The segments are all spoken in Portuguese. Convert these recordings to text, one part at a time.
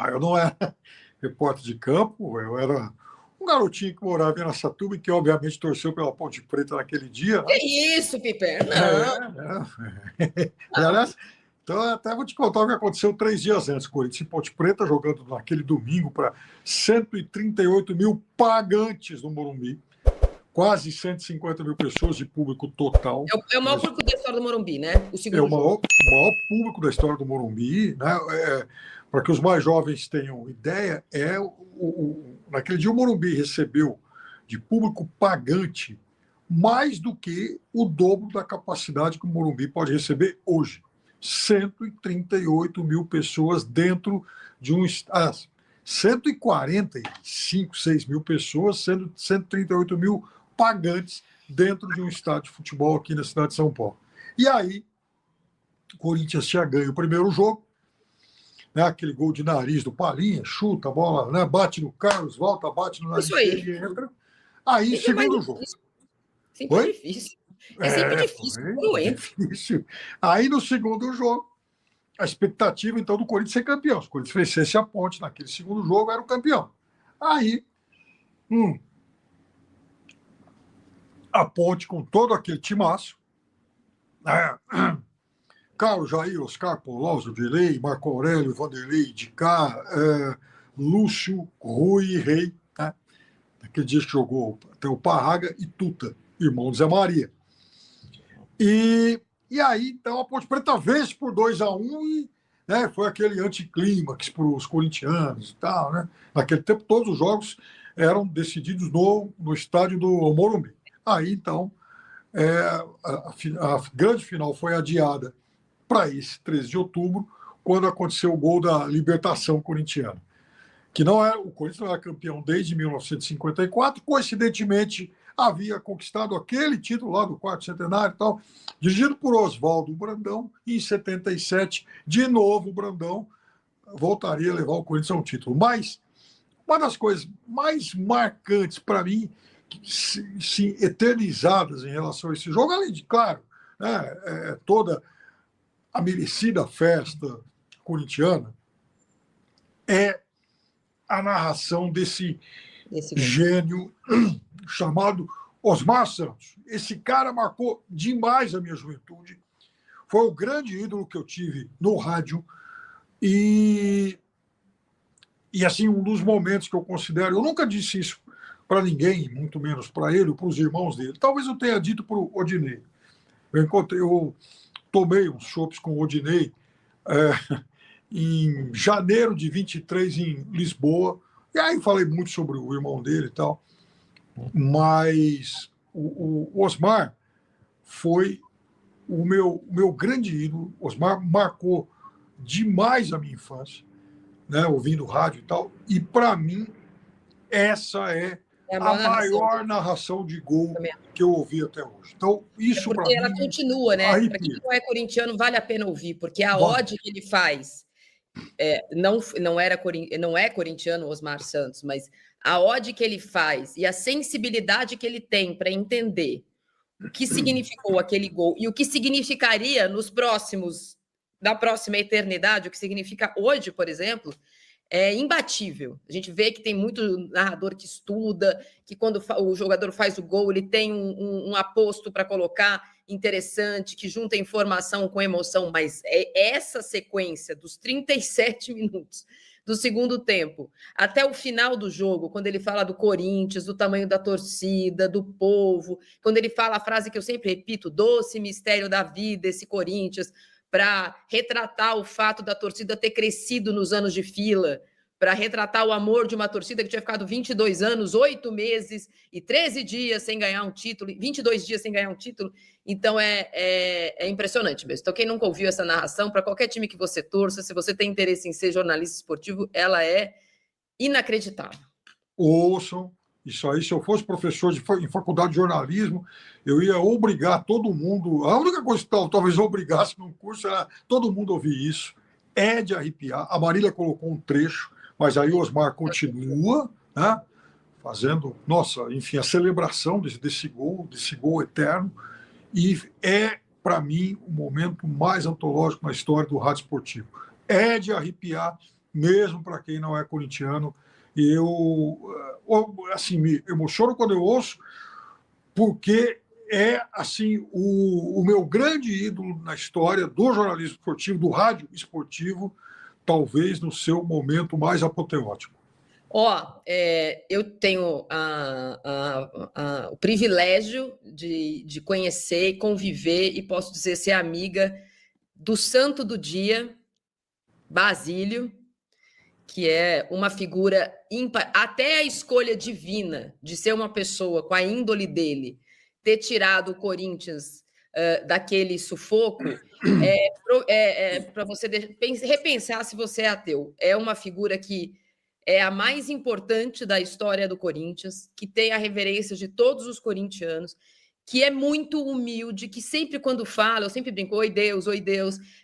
eu não era repórter de campo, eu era um garotinho que morava em Araçatuba e que, obviamente, torceu pela Ponte Preta naquele dia, né? Que isso, Piper? Não. E, aliás, então, até vou te contar o que aconteceu 3 dias antes. Corinthians e Ponte Preta jogando naquele domingo para 138 mil pagantes no Morumbi. Quase 150 mil pessoas de público total. É o maior público da história do Morumbi, né? O É segundo o maior público da história do Morumbi, né? Para que os mais jovens tenham ideia, naquele dia o Morumbi recebeu de público pagante mais do que o dobro da capacidade que o Morumbi pode receber hoje. 138 mil pessoas dentro de um... 145, 6 mil pessoas, sendo 138 mil pagantes dentro de um estádio de futebol aqui na cidade de São Paulo. E aí, o Corinthians tinha ganho o primeiro jogo, né, aquele gol de nariz do Palhinha, chuta a bola, né, bate no Carlos, volta, bate no nariz dele e entra. Aí, segundo jogo. Sempre é difícil. É sempre difícil. Difícil. Aí, no segundo jogo, a expectativa, então, do Corinthians ser campeão. Se o Corinthians vencesse a Ponte naquele segundo jogo, era o campeão. Aí, a Ponte, com todo aquele timaço, Carlos, Jair, Oscar, Paulózio, Vilei, Marco Aurélio, Vanderlei, Dicá, Lúcio, Rui e Rei, né? Naquele dia que jogou até o Parraga e Tuta, irmão de Zé Maria. E aí, então, a Ponte Preta vence por 2-1 e, né, foi aquele anticlímax para os corintianos e tal, né? Naquele tempo, todos os jogos eram decididos no estádio do Morumbi. Aí, então, a grande final foi adiada para esse 13 de outubro, quando aconteceu o gol da libertação corintiana. Que não era, o Corinthians não era campeão desde 1954, coincidentemente havia conquistado aquele título lá do quarto centenário e tal, dirigido por Oswaldo Brandão, e em 77, de novo, o Brandão voltaria a levar o Corinthians a um título. Mas uma das coisas mais marcantes para mim, sim, eternizadas em relação a esse jogo, além de, claro, né, toda a merecida festa corintiana, é a narração desse gênio chamado Osmar Santos. Esse cara marcou demais a minha juventude. Foi o grande ídolo que eu tive no rádio e assim, um dos momentos que eu considero... Eu nunca disse isso para ninguém, muito menos para ele ou para os irmãos dele. Talvez eu tenha dito para o Odinei. Eu tomei uns chopes com o Odinei em janeiro de 23 em Lisboa, e aí falei muito sobre o irmão dele e tal, mas o Osmar foi o meu grande ídolo. Osmar marcou demais a minha infância, né, ouvindo rádio e tal, e para mim essa é a maior narração de gol que eu ouvi até hoje. Então, isso para mim... Porque ela continua, né? Para quem não é corintiano, vale a pena ouvir, porque a ode que ele faz... não é corintiano o Osmar Santos, mas a ode que ele faz e a sensibilidade que ele tem para entender o que significou aquele gol e o que significaria na próxima eternidade, o que significa hoje, por exemplo, é imbatível. A gente vê que tem muito narrador que estuda, que quando o jogador faz o gol, ele tem um aposto para colocar interessante, que junta informação com emoção, mas é essa sequência dos 37 minutos do segundo tempo até o final do jogo, quando ele fala do Corinthians, do tamanho da torcida, do povo, quando ele fala a frase que eu sempre repito, doce mistério da vida, esse Corinthians, para retratar o fato da torcida ter crescido nos anos de fila, para retratar o amor de uma torcida que tinha ficado 22 anos, 8 meses e 13 dias sem ganhar um título, 22 dias sem ganhar um título. Então, é impressionante mesmo. Então, quem nunca ouviu essa narração, para qualquer time que você torça, se você tem interesse em ser jornalista esportivo, ela é inacreditável. Ouçam. Isso aí, se eu fosse professor em faculdade de jornalismo, eu ia obrigar todo mundo... A única coisa que talvez eu obrigasse num curso era todo mundo ouvir isso. É de arrepiar. A Marília colocou um trecho, mas aí o Osmar continua, né, fazendo, enfim, a celebração desse gol eterno. E é, para mim, o momento mais antológico na história do rádio esportivo. É de arrepiar mesmo para quem não é corintiano. E assim, me emociono quando eu ouço, porque é assim o meu grande ídolo na história do jornalismo esportivo, do rádio esportivo, talvez no seu momento mais apoteótico. Eu tenho o privilégio de conhecer, conviver e posso dizer ser amiga do santo do dia, Basílio, que é uma figura ímpar. Até a escolha divina de ser uma pessoa com a índole dele, ter tirado o Corinthians daquele sufoco, para você repensar se você é ateu. É uma figura que é a mais importante da história do Corinthians, que tem a reverência de todos os corintianos, que é muito humilde, que sempre quando fala, eu sempre brinco, oi Deus,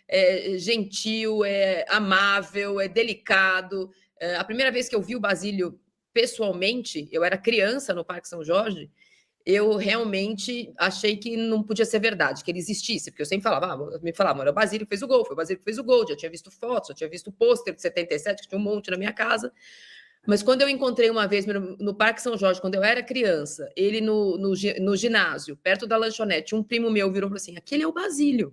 é gentil, é amável, é delicado. A primeira vez que eu vi o Basílio pessoalmente, eu era criança no Parque São Jorge, eu realmente achei que não podia ser verdade, que ele existisse, porque eu sempre falava, me falavam, era o Basílio que fez o gol, foi o Basílio que fez o gol, já tinha visto fotos, já tinha visto pôster de 77, que tinha um monte na minha casa, mas quando eu encontrei uma vez no Parque São Jorge, quando eu era criança, ele no ginásio, perto da lanchonete, um primo meu virou e falou assim, aquele é o Basílio.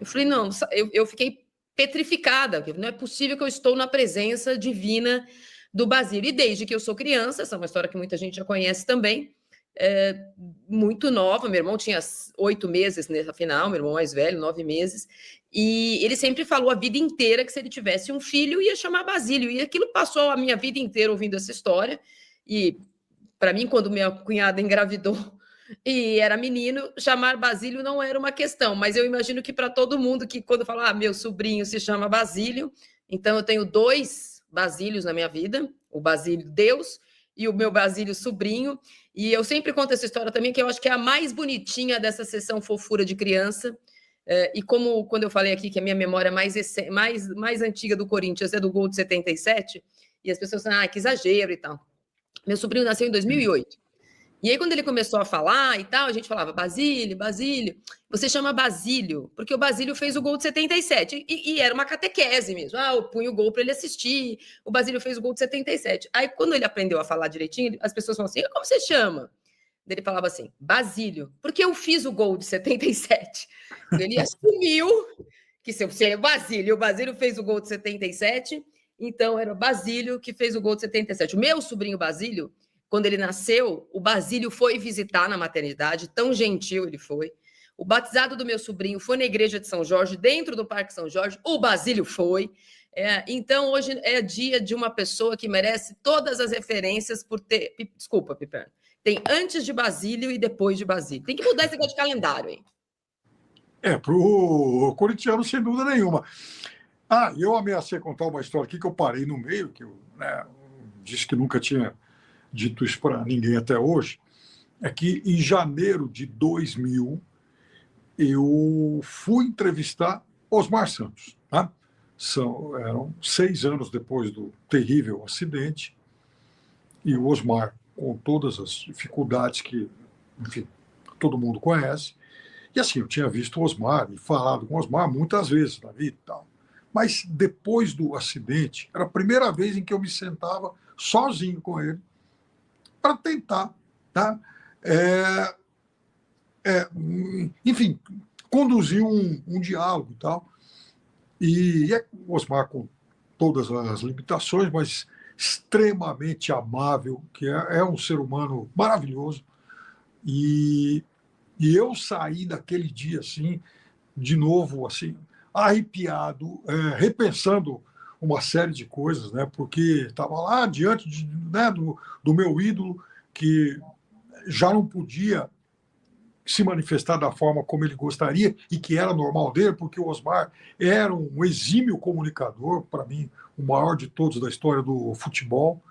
Eu falei, não, eu fiquei petrificada, não é possível que eu estou na presença divina do Basílio, e desde que eu sou criança, essa é uma história que muita gente já conhece também, muito nova, meu irmão tinha 8 meses nessa final, meu irmão mais velho, 9 meses, e ele sempre falou a vida inteira que se ele tivesse um filho, ia chamar Basílio, e aquilo passou a minha vida inteira ouvindo essa história, e para mim, quando minha cunhada engravidou e era menino, chamar Basílio não era uma questão, mas eu imagino que para todo mundo que quando fala, meu sobrinho se chama Basílio, então eu tenho 2 Basílios na minha vida, o Basílio Deus e o meu Basílio sobrinho, e eu sempre conto essa história também, que eu acho que é a mais bonitinha dessa sessão fofura de criança, e como quando eu falei aqui que a minha memória mais antiga do Corinthians é do gol de 77, e as pessoas falam, que exagero e tal. Meu sobrinho nasceu em 2008. E aí, quando ele começou a falar e tal, a gente falava, Basílio, você chama Basílio, porque o Basílio fez o gol de 77. E era uma catequese mesmo. Eu punho o gol para ele assistir, o Basílio fez o gol de 77. Aí, quando ele aprendeu a falar direitinho, as pessoas falam assim, como você chama? Ele falava assim, Basílio, porque eu fiz o gol de 77. Ele assumiu que se é o Basílio fez o gol de 77, então era o Basílio que fez o gol de 77. O meu sobrinho Basílio, quando ele nasceu, o Basílio foi visitar na maternidade, tão gentil ele foi. O batizado do meu sobrinho foi na igreja de São Jorge, dentro do Parque São Jorge, o Basílio foi. Então, hoje é dia de uma pessoa que merece todas as referências por ter... Desculpa, Piperno. Tem antes de Basílio e depois de Basílio. Tem que mudar esse negócio de calendário, hein? Para o corintiano, sem dúvida nenhuma. Eu ameacei contar uma história aqui que eu parei no meio, que eu disse que nunca tinha dito isso para ninguém até hoje, é que em janeiro de 2000 eu fui entrevistar Osmar Santos. Tá? Eram 6 anos depois do terrível acidente, e o Osmar, com todas as dificuldades que, enfim, todo mundo conhece, e assim, eu tinha visto o Osmar e falado com o Osmar muitas vezes na vida e tal. Mas depois do acidente, era a primeira vez em que eu me sentava sozinho com ele para tentar, tá? Enfim, conduzir um diálogo e tal. E o Osmar, com todas as limitações, mas extremamente amável, que é um ser humano maravilhoso. E eu saí daquele dia, assim, de novo, assim, arrepiado, repensando uma série de coisas, né? Porque estava lá diante do meu ídolo, que já não podia se manifestar da forma como ele gostaria e que era normal dele, porque o Osmar era um exímio comunicador, para mim, o maior de todos da história do futebol.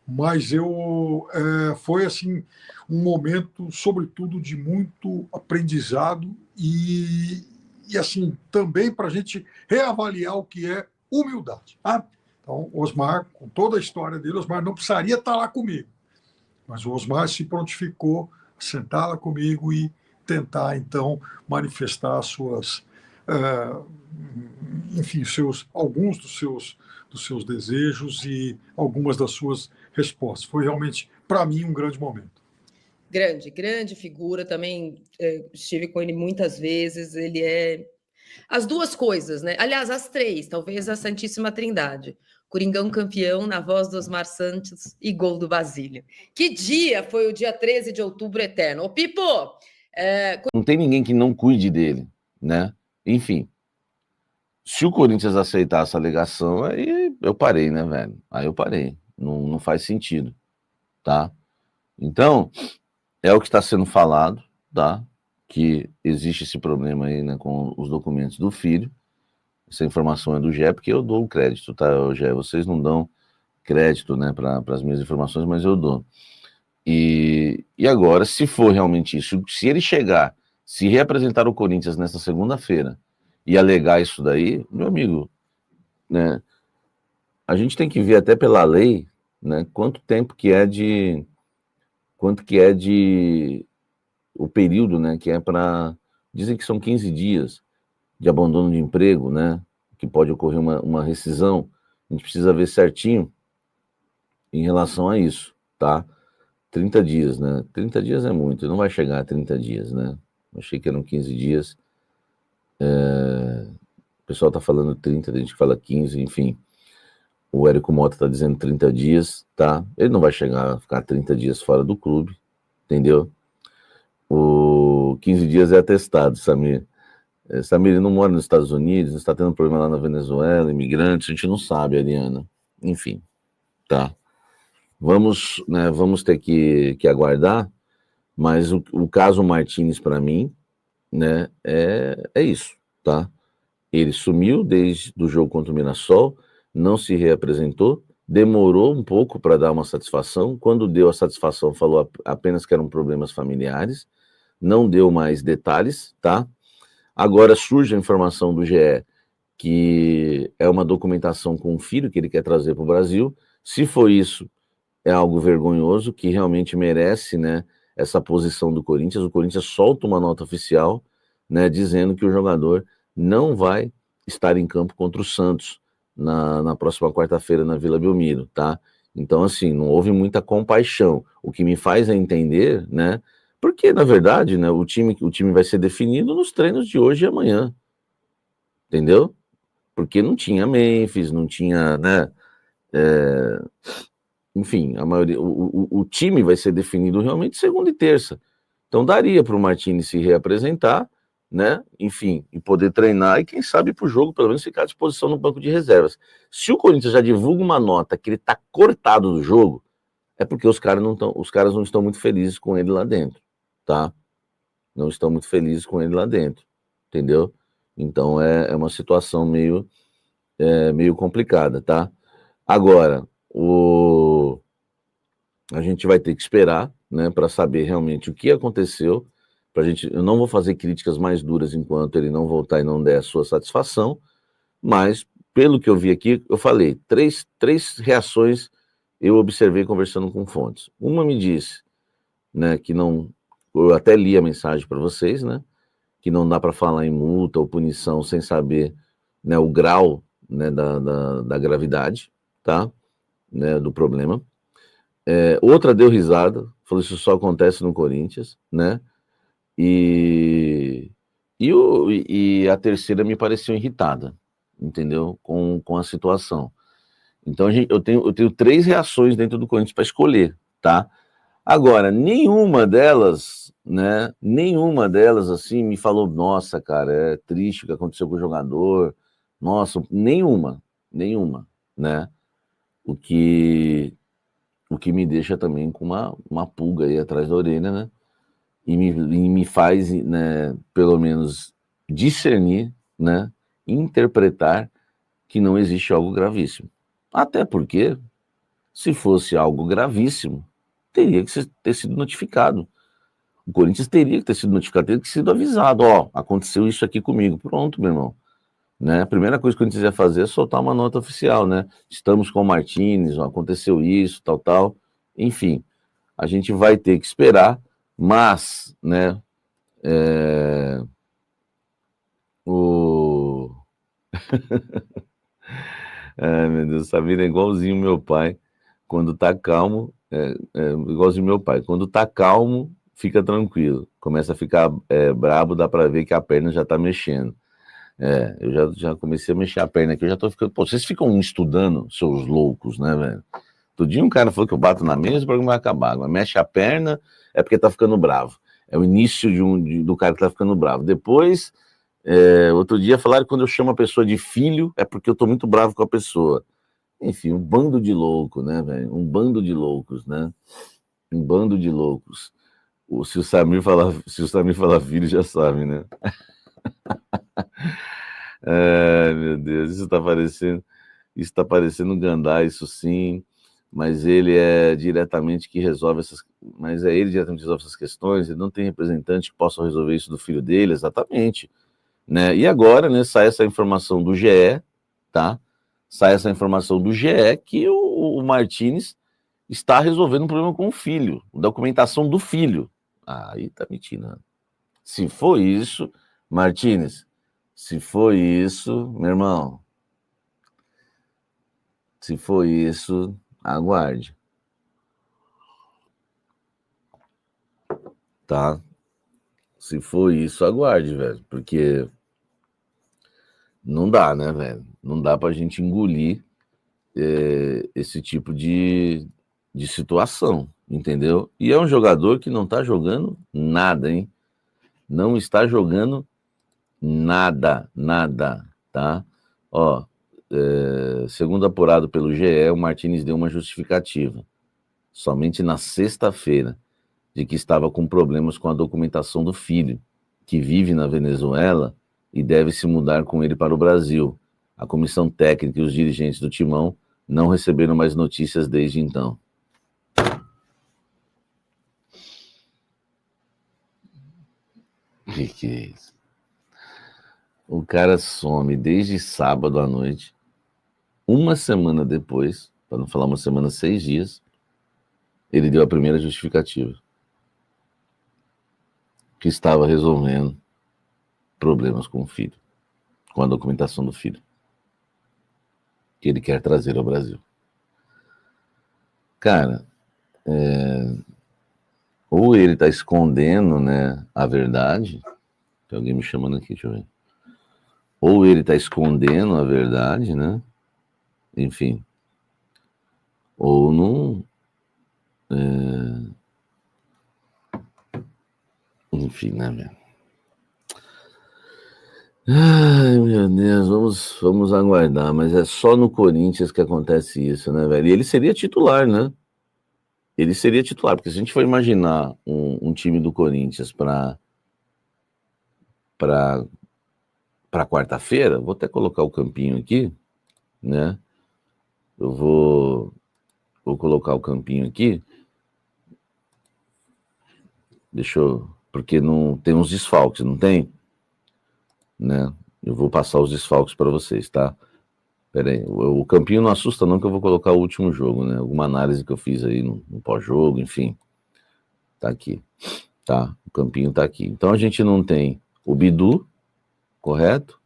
Mas foi assim um momento, sobretudo, de muito aprendizado e assim também para a gente reavaliar o que é humildade. Tá? Então, Osmar, com toda a história dele, Osmar não precisaria estar lá comigo, mas o Osmar se prontificou a sentar lá comigo e tentar, então, manifestar as suas enfim, alguns dos seus desejos e algumas das suas respostas. Foi realmente, para mim, um grande momento. Grande figura, também estive com ele muitas vezes, ele é as duas coisas, né? Aliás, as três, talvez a Santíssima Trindade. Coringão campeão, na voz do Osmar Santos e gol do Basílio. Que dia foi o dia 13 de outubro eterno? Ô, Pipo! Não tem ninguém que não cuide dele, né? Enfim, se o Corinthians aceitar essa alegação, aí eu parei, né, velho? Aí eu parei. Não faz sentido, tá? Então, é o que está sendo falado, tá? Que existe esse problema aí, né, com os documentos do filho. Essa informação é do GE, porque eu dou o crédito, tá, GE? Vocês não dão crédito, né, para as minhas informações, mas eu dou. E agora, se for realmente isso, se ele chegar, se reapresentar o Corinthians nessa segunda-feira e alegar isso daí, meu amigo, né, a gente tem que ver até pela lei, né, quanto que é de o período, né, que é para, dizem que são 15 dias de abandono de emprego, né, que pode ocorrer uma rescisão. A gente precisa ver certinho em relação a isso, tá? 30 dias, né? 30 dias é muito, não vai chegar a 30 dias, né? Achei que eram 15 dias. O pessoal tá falando 30, a gente fala 15, enfim. O Érico Mota tá dizendo 30 dias, tá? Ele não vai chegar a ficar 30 dias fora do clube, entendeu? O 15 dias é atestado, Samir. Samir, ele não mora nos Estados Unidos, está tendo problema lá na Venezuela, imigrantes, a gente não sabe, Ariana. Enfim, tá? Vamos ter que aguardar, mas o caso Martínez, para mim, né, é isso, tá? Ele sumiu desde o jogo contra o Mirassol, não se reapresentou, demorou um pouco para dar uma satisfação. Quando deu a satisfação, falou apenas que eram problemas familiares, não deu mais detalhes, tá? Agora surge a informação do GE que é uma documentação com o filho que ele quer trazer para o Brasil. Se for isso, é algo vergonhoso, que realmente merece, né, essa posição do Corinthians. O Corinthians solta uma nota oficial, né, dizendo que o jogador não vai estar em campo contra o Santos na próxima quarta-feira na Vila Belmiro, tá? Então, assim, não houve muita compaixão. O que me faz é entender, né, porque, na verdade, né, o time vai ser definido nos treinos de hoje e amanhã, entendeu? Porque não tinha Memphis, não tinha, né, enfim, a maioria, o time vai ser definido realmente segunda e terça. Então daria para o Martínez se reapresentar, né? Enfim, e poder treinar e quem sabe para o jogo pelo menos ficar à disposição no banco de reservas. Se o Corinthians já divulga uma nota que ele está cortado do jogo, é porque os caras não estão muito felizes com ele lá dentro, tá? Não estão muito felizes com ele lá dentro, entendeu? Então é uma situação meio complicada, tá? Agora, a gente vai ter que esperar, né, para saber realmente o que aconteceu. Eu não vou fazer críticas mais duras enquanto ele não voltar e não der a sua satisfação, mas pelo que eu vi aqui, eu falei, três reações eu observei conversando com fontes. Uma me disse, né, que não, eu até li a mensagem para vocês, né, que não dá para falar em multa ou punição sem saber, né, o grau, né, da gravidade, tá, né, do problema. Outra deu risada, falou isso só acontece no Corinthians, né? E a terceira me pareceu irritada, entendeu? Com a situação. Então eu tenho 3 reações dentro do Corinthians para escolher, tá? Agora, nenhuma delas, né? Nenhuma delas assim me falou, nossa, cara, é triste o que aconteceu com o jogador. Nossa, nenhuma, né? O que me deixa também com uma pulga aí atrás da orelha, né? E me faz, né, pelo menos discernir, né, interpretar que não existe algo gravíssimo. Até porque, se fosse algo gravíssimo, teria que ter sido notificado. O Corinthians teria que ter sido notificado, teria que ter sido avisado, ó, aconteceu isso aqui comigo. Pronto, meu irmão. Né? A primeira coisa que a gente ia fazer é soltar uma nota oficial, né? Estamos com o Martínez, aconteceu isso, tal. Enfim, a gente vai ter que esperar, mas, né? Ai, meu Deus, Samir é igualzinho meu pai. Quando tá calmo, igualzinho meu pai. Quando tá calmo, fica tranquilo. Começa a ficar brabo, dá pra ver que a perna já tá mexendo. Eu já comecei a mexer a perna aqui, eu já tô ficando... Pô, vocês ficam estudando, seus loucos, né, velho? Todo dia um cara falou que eu bato na mesa, o programa vai acabar. Agora mexe a perna, é porque tá ficando bravo. É o início do cara que tá ficando bravo. Depois, outro dia falaram que quando eu chamo a pessoa de filho, é porque eu tô muito bravo com a pessoa. Enfim, um bando de louco, né, velho? Um bando de loucos, né? Um bando de loucos. Se o Samir falar filho, já sabe, né? Ai, meu Deus, isso tá parecendo um Gandá, isso sim, mas ele é diretamente que resolve essas questões, ele não tem representante que possa resolver isso do filho dele, exatamente, né? E agora, né, sai essa informação do GE, tá? Sai essa informação do GE que o Martínez está resolvendo um problema com o filho, documentação do filho. Aí tá mentindo. Se for isso, Martínez, se for isso, meu irmão, se for isso, aguarde. Tá? Se for isso, aguarde, velho. Porque não dá, né, velho? Não dá pra gente engolir esse tipo de situação, entendeu? E é um jogador que não tá jogando nada, hein? Não está jogando nada, tá? Ó, segundo apurado pelo GE, o Martínez deu uma justificativa, somente na sexta-feira, de que estava com problemas com a documentação do filho, que vive na Venezuela e deve se mudar com ele para o Brasil. A comissão técnica e os dirigentes do Timão não receberam mais notícias desde então. Que é isso? O cara some desde sábado à noite, uma semana depois, para não falar uma semana, 6 dias, ele deu a primeira justificativa, que estava resolvendo problemas com o filho, com a documentação do filho, que ele quer trazer ao Brasil. Cara, ou ele está escondendo, né, a verdade, tem alguém me chamando aqui, deixa eu ver. Ou ele está escondendo a verdade, né? Enfim. Ou não. Enfim, né, velho? Ai, meu Deus, vamos aguardar. Mas é só no Corinthians que acontece isso, né, velho? E ele seria titular, né? Ele seria titular, porque se a gente for imaginar um time do Corinthians para quarta-feira, vou até colocar o campinho aqui, né? Eu vou colocar o campinho aqui. Porque não tem uns desfalques, não tem? Né? Eu vou passar os desfalques para vocês, tá? Pera aí, o campinho não assusta não, que eu vou colocar o último jogo, né? Alguma análise que eu fiz aí no pós-jogo, enfim. Tá aqui, tá? O campinho tá aqui. Então a gente não tem o Bidu, correto?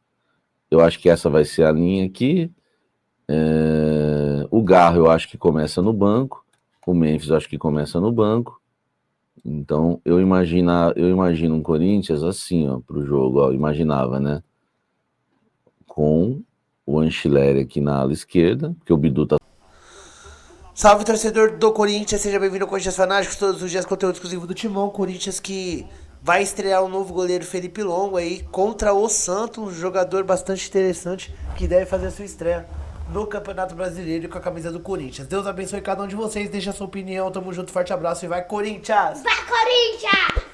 Eu acho que essa vai ser a linha aqui. O Garro eu acho que começa no banco. O Memphis eu acho que começa no banco. Então eu imagino um Corinthians assim, ó, pro jogo, ó, imaginava, né? Com o Anchileri aqui na ala esquerda, porque o Bidu tá... Salve, torcedor do Corinthians, seja bem-vindo ao Corinthians Fanáticos, todos os dias conteúdo exclusivo do Timão. Corinthians que vai estrear o novo goleiro Felipe Longo aí contra o Santos, um jogador bastante interessante que deve fazer a sua estreia no Campeonato Brasileiro com a camisa do Corinthians. Deus abençoe cada um de vocês, deixa a sua opinião, tamo junto, forte abraço e vai Corinthians! Vai Corinthians!